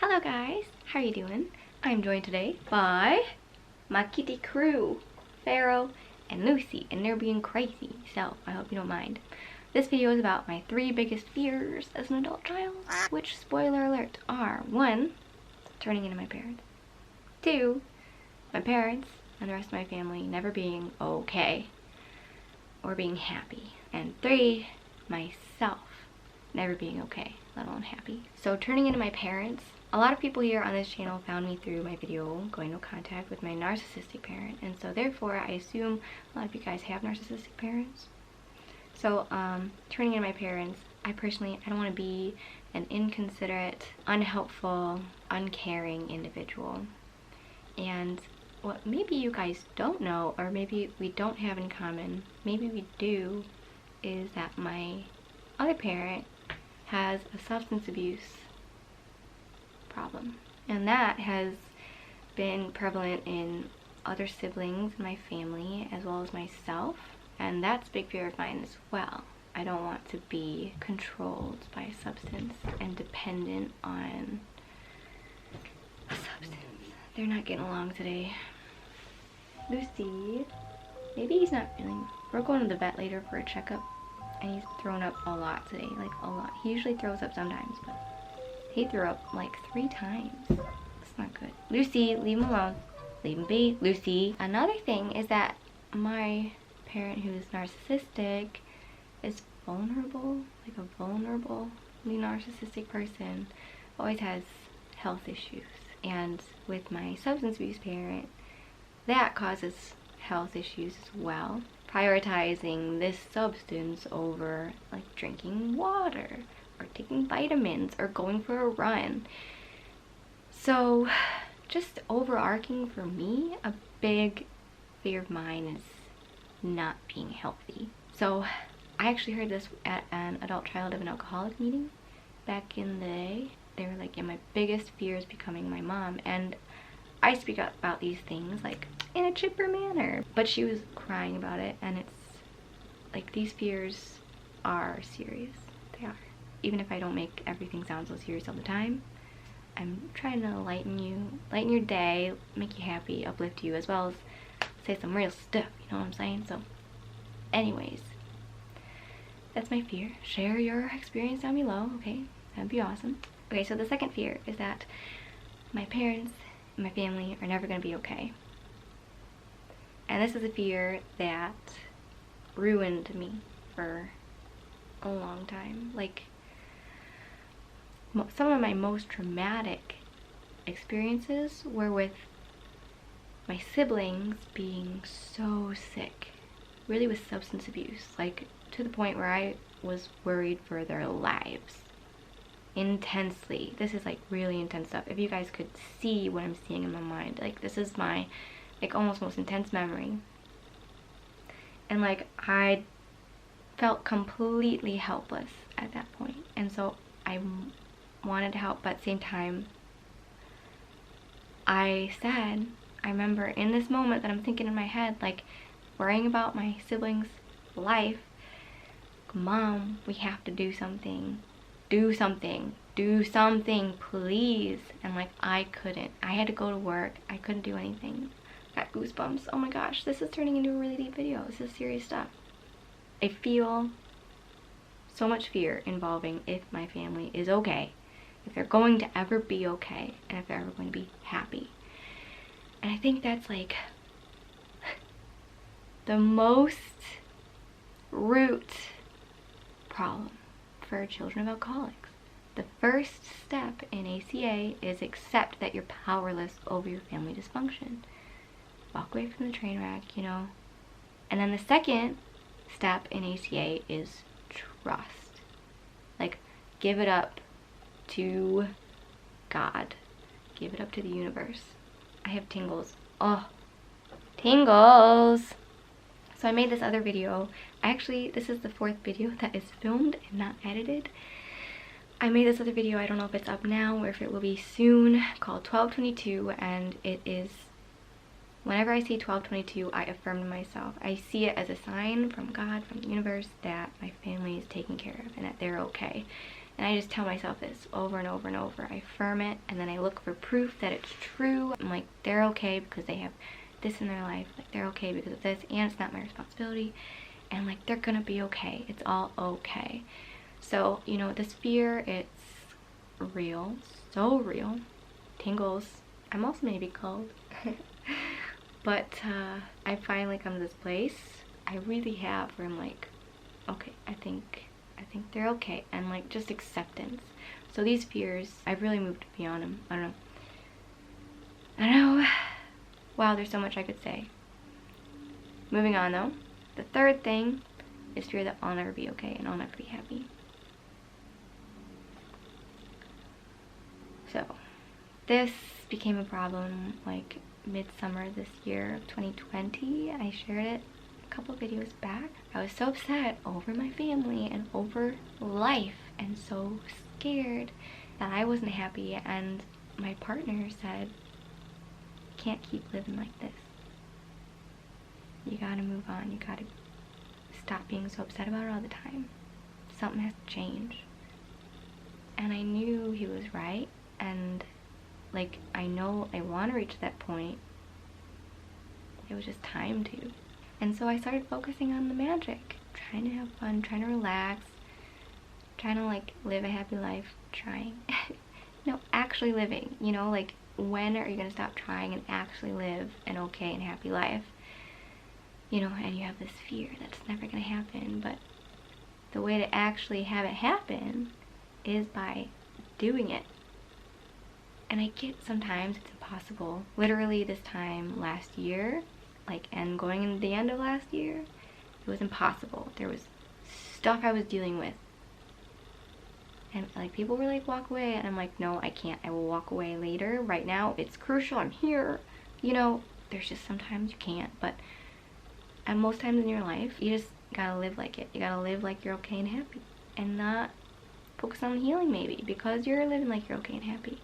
Hello guys, how are you doing? I'm joined today by my kitty crew, Pharaoh and Lucy, and they're being crazy, so I hope you don't mind. This video is about my 3 biggest fears as an adult child, which, spoiler alert, are 1, turning into my parents, 2, my parents and the rest of my family never being okay or being happy, and 3, myself never being okay, let alone happy. So turning into my parents, a lot of people here on this channel found me through my video going into contact with my narcissistic parent, and so therefore I assume a lot of you guys have narcissistic parents. So turning into my parents, I don't want to be an inconsiderate, unhelpful, uncaring individual. And what maybe you guys don't know, or maybe we don't have in common, maybe we do, is that my other parent has a substance abuse problem, and that has been prevalent in other siblings in my family as well as myself, and that's a big fear of mine as well. I don't want to be controlled by a substance and dependent on a substance. They're not getting along today. Lucy, maybe he's not feeling. We're going to the vet later for a checkup, and he's thrown up a lot today, like a lot. He usually throws up sometimes, but he threw up like 3 times. It's not good. Lucy, leave him alone. Leave him be. Lucy. Another thing is that my parent, who's narcissistic, is vulnerable. Like a vulnerable, narcissistic person always has health issues. And with my substance abuse parent, that causes health issues as well. Prioritizing this substance over like drinking water or taking vitamins or going for a run. So just overarching for me, a big fear of mine is not being healthy. So I actually heard this at an adult child of an alcoholic meeting back in the day. They were like, yeah, my biggest fear is becoming my mom. And I speak up about these things like in a chipper manner, but she was crying about it, and it's like these fears are serious. They are. Even if I don't make everything sound so serious all the time, I'm trying to lighten your day, make you happy, uplift you, as well as say some real stuff, you know what I'm saying? So anyways, that's my fear. Share your experience down below, okay? That'd be awesome. Okay, so the second fear is that my parents and my family are never going to be okay. And this is a fear that ruined me for a long time. Like, some of my most traumatic experiences were with my siblings being so sick, really with substance abuse, like to the point where I was worried for their lives. Intensely. This is like really intense stuff. If you guys could see what I'm seeing in my mind, like this is my like almost most intense memory, and like I felt completely helpless at that point, and so I wanted to help, but at the same time I remember in this moment that I'm thinking in my head, like worrying about my siblings' life, Mom, we have to do something, please. And like I couldn't. I had to go to work. I couldn't do anything. Got goosebumps. Oh my gosh, this is turning into a really deep video. This is serious stuff. I feel so much fear involving if my family is okay, if they're going to ever be okay, and if they're ever going to be happy. And I think that's like the most root problem for children of alcoholics. The first step in ACA is accept that you're powerless over your family dysfunction. Walk away from the train wreck, you know. And then the second step in ACA is trust. Like, give it up to God. Give it up to the universe. I have tingles. Oh, tingles! So I made this other video. Actually, this is the 4th video that is filmed and not edited. I made this other video, I don't know if it's up now or if it will be soon, called 1222, and it is, whenever I see 1222, I affirm to myself. I see it as a sign from God, from the universe, that my family is taken care of and that they're okay. And I just tell myself this over and over and over. I affirm it, and then I look for proof that it's true. I'm like, they're okay because they have this in their life. Like, they're okay because of this, and it's not my responsibility. And like, they're gonna be okay. It's all okay. So, you know, this fear, it's real. So real. Tingles. I'm also maybe cold. But I finally come to this place. I really have, where I'm like, okay, I think they're okay. And like, just acceptance. So these fears, I've really moved beyond them. I don't know. Wow, there's so much I could say. Moving on though. The third thing is fear that I'll never be okay and I'll never be happy. So this became a problem like midsummer this year of 2020. I shared it a couple videos back. I was so upset over my family and over life and so scared that I wasn't happy, and my partner said, "You can't keep living like this. You gotta move on. You gotta stop being so upset about it all the time. Something has to change." And I knew he was right, and like, I know I want to reach that point. It was just time to. And so I started focusing on the magic, trying to have fun, trying to relax, trying to like live a happy life, trying. No, actually living, you know, like, when are you gonna stop trying and actually live an okay and happy life? You know, and you have this fear that's never gonna happen, but the way to actually have it happen is by doing it. And I get sometimes it's impossible. Literally this time last year, like, and going into the end of last year, it was impossible. There was stuff I was dealing with. And like, people were like, walk away. And I'm like, no, I can't. I will walk away later. Right now, it's crucial. I'm here. You know, there's just sometimes you can't. But and most times in your life, you just gotta live like it. You gotta live like you're okay and happy. And not focus on healing maybe, because you're living like you're okay and happy.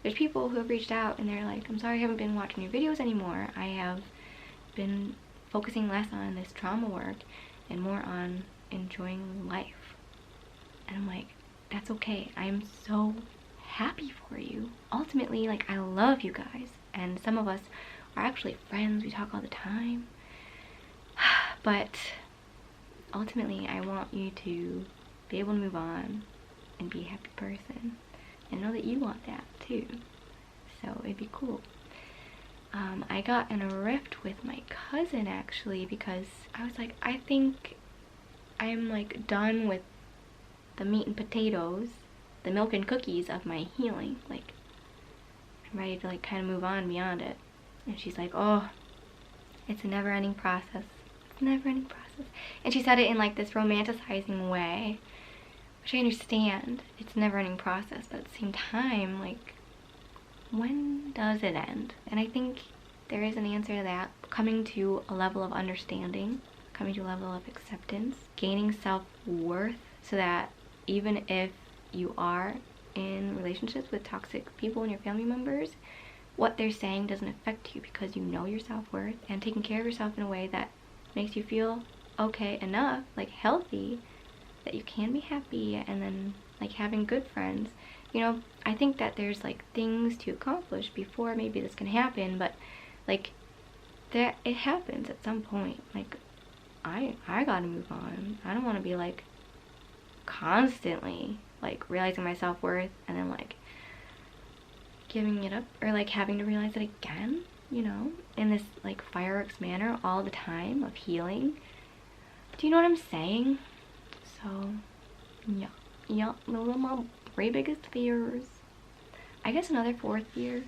There's people who have reached out and they're like, I'm sorry I haven't been watching your videos anymore. I have been focusing less on this trauma work and more on enjoying life. And I'm like, that's okay. I'm so happy for you. Ultimately, like, I love you guys. And some of us are actually friends. We talk all the time. But ultimately, I want you to be able to move on and be a happy person. And know that you want that too. So it'd be cool. I got in a rift with my cousin actually, because I was like, I think I'm like done with the meat and potatoes, the milk and cookies of my healing. Like, I'm ready to like kind of move on beyond it. And she's like, oh, it's a never-ending process. It's a never-ending process. And she said it in like this romanticizing way, which I understand. It's a never-ending process, but at the same time, like, when does it end? And I think there is an answer to that. Coming to a level of understanding, coming to a level of acceptance, gaining self-worth, so that even if you are in relationships with toxic people and your family members, what they're saying doesn't affect you, because you know your self-worth, and taking care of yourself in a way that makes you feel okay enough, like healthy, that you can be happy, and then like having good friends. You know, I think that there's like things to accomplish before maybe this can happen, but like, that it happens at some point. Like, I gotta move on. I don't want to be like constantly like realizing my self-worth and then like giving it up, or like having to realize it again, you know, in this like fireworks manner all the time of healing. Do you know what I'm saying? So yeah, those are my 3 biggest fears. I guess another 4th fear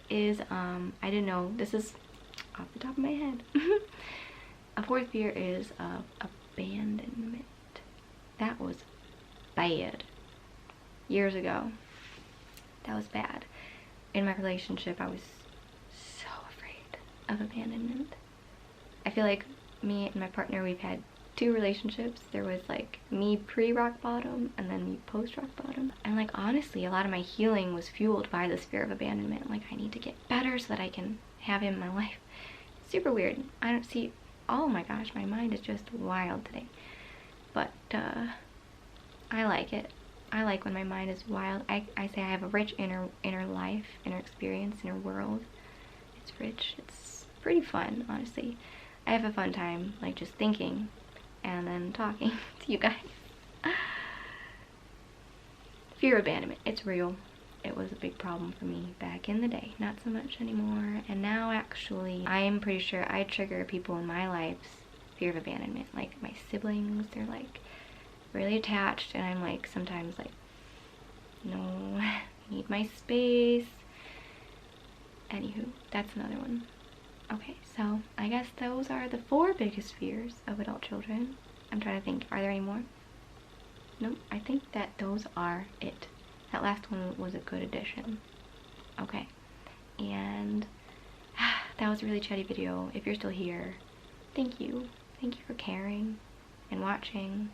is, I didn't know, this is off the top of my head. A 4th fear is of abandonment. That was bad. Years ago, that was bad. In my relationship, I was so afraid of abandonment. I feel like me and my partner, we've had 2 relationships. There was like me pre-rock bottom and then me post-rock bottom. And like, honestly, a lot of my healing was fueled by this fear of abandonment. Like, I need to get better so that I can have him in my life. Super weird. I don't see, oh my gosh, my mind is just wild today. But I like it. I like when my mind is wild. I say I have a rich inner life, inner experience, inner world. It's rich. It's pretty fun, honestly. I have a fun time, like just thinking and then talking to you guys. Fear of abandonment. It's real. It was a big problem for me back in the day. Not so much anymore. And now actually, I am pretty sure I trigger people in my life's fear of abandonment. Like my siblings, they're like really attached, and I'm like sometimes like, no, I need my space. Anywho, that's another one. Okay, so I guess those are the 4 biggest fears of adult children. I'm trying to think, are there any more? Nope, I think that those are it. That last one was a good addition. Okay, and that was a really chatty video. If you're still here, thank you. Thank you for caring and watching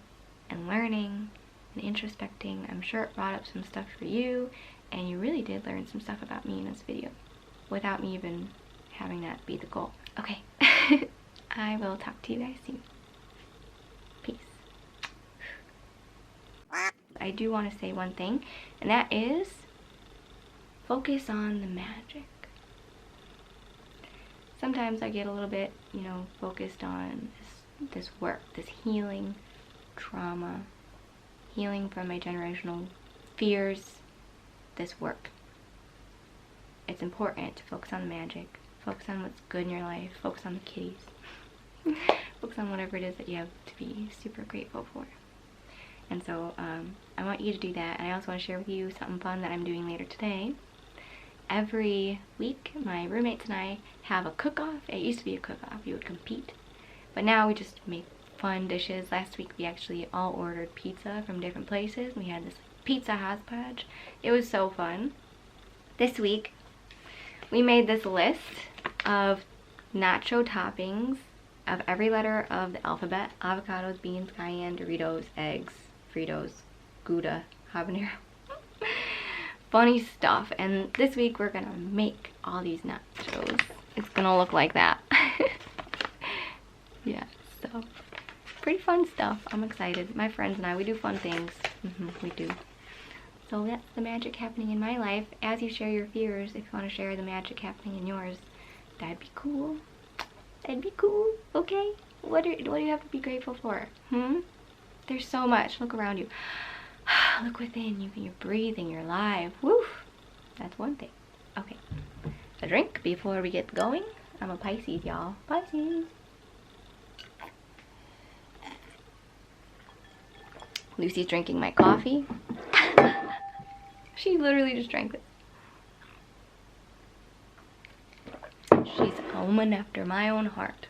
and learning and introspecting. I'm sure it brought up some stuff for you, and you really did learn some stuff about me in this video without me even having that be the goal. Okay, I will talk to you guys soon. Peace. I do want to say one thing, and that is focus on the magic. Sometimes I get a little bit, you know, focused on this work, this healing, trauma, healing from my generational fears, this work. It's important to focus on the magic, focus on what's good in your life, focus on the kitties, focus on whatever it is that you have to be super grateful for. And so I want you to do that, and I also want to share with you something fun that I'm doing later today. Every week, my roommates and I have a cook-off. It used to be a cook-off. We would compete. But now we just make fun dishes. Last week, we actually all ordered pizza from different places. We had this pizza hodgepodge. It was so fun. This week, we made this list of nacho toppings of every letter of the alphabet. Avocados, beans, cayenne, Doritos, eggs, Fritos, Gouda, habanero. Funny stuff. And this week we're gonna make all these nachos. It's gonna look like that. Yeah, so pretty fun stuff. I'm excited. My friends and I, we do fun things. We do. So that's the magic happening in my life. As you share your fears, if you want to share the magic happening in yours, that'd be cool. That'd be cool. Okay? What do you have to be grateful for? There's so much. Look around you. Look within. You're breathing. You're alive. Woof. That's one thing. Okay. A drink before we get going. I'm a Pisces, y'all. Pisces. Lucy's drinking my coffee. She literally just drank it. She's a woman after my own heart.